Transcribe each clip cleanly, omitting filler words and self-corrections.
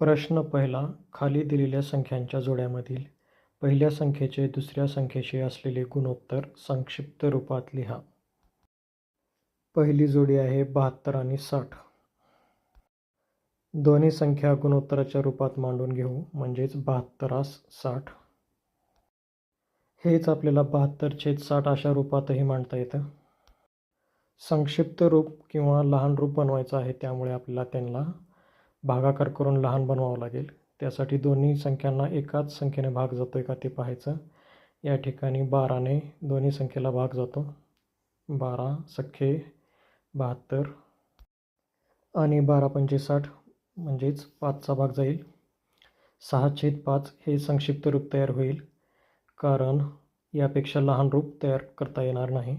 प्रश्न पहिला. खाली दिलेल्या संख्यांच्या जोड्यामधील पहिल्या संख्येचे दुसऱ्या संख्येशी असलेले गुणोत्तर संक्षिप्त रूपात लिहा. पहिली जोडी आहे 72 आणि 60. दोन्ही संख्या गुणोत्तराच्या रूपात मांडून घेऊ, म्हणजेच 72 60. हेच आपल्याला 72/60 अशा रूपातही मांडता येतं. संक्षिप्त रूप किंवा लहान रूप बनवायचं आहे, त्यामुळे आपल्याला त्यांना भागाकार करून लहान बनवावं लागेल. त्यासाठी दोन्ही संख्यांना एकाच संख्येने भाग जातो का ते पाहायचं. या ठिकाणी 12ने दोन्ही संख्येला भाग जातो. 12 सख्खे 72 आणि 12×5 60 म्हणजेच 5चा भाग जाईल. 6/5 हे संक्षिप्त रूप तयार होईल, कारण यापेक्षा लहान रूप तयार करता येणार नाही.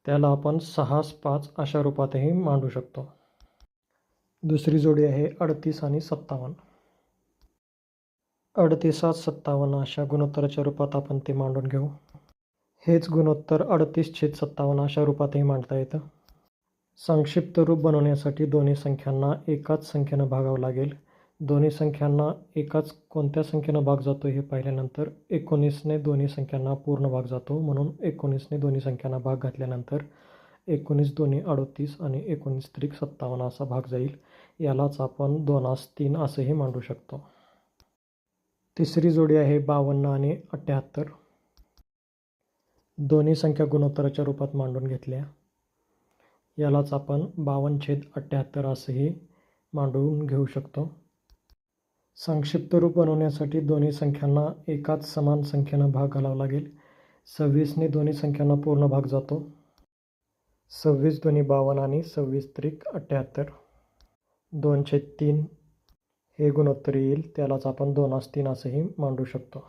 त्याला आपण 6/5 अशा रूपातही मांडू शकतो. दुसरी जोडी आहे 38 आणि 57. 38/57 अशा गुणोत्तराच्या रूपात आपण ते मांडून घेऊ. हेच गुणोत्तर 38/57 अशा रूपातही मांडता येतं. संक्षिप्त रूप बनवण्यासाठी दोन्ही संख्यांना एकाच संख्येनं भागावं लागेल. दोन्ही संख्यांना एकाच कोणत्या संख्येनं भाग जातो हे पाहिल्यानंतर 19ने दोन्ही संख्यांना पूर्ण भाग जातो, म्हणून 19ने दोन्ही संख्यांना भाग घातल्यानंतर 19 दोन्ही 38 आणि 19 त्रिक 57 असा भाग जाईल. यालाच आपण 2/3 असंही मांडू शकतो. तिसरी जोडी आहे 52 आणि 78. दोन्ही संख्या गुणोत्तराच्या रूपात मांडून घेतल्या. यालाच आपण 52/78 असंही मांडून घेऊ शकतो. संक्षिप्त रूप बनवण्यासाठी दोन्ही संख्यांना एकाच समान संख्येनं भाग घालावा लागेल. 26ने दोन्ही संख्यांना पूर्ण भाग जातो. 26 दोन्ही 52 आणि 26 त्रिक 78. 2/3 हे गुणोत्तर येईल. त्यालाच आपण 2/3 असंही मांडू शकतो.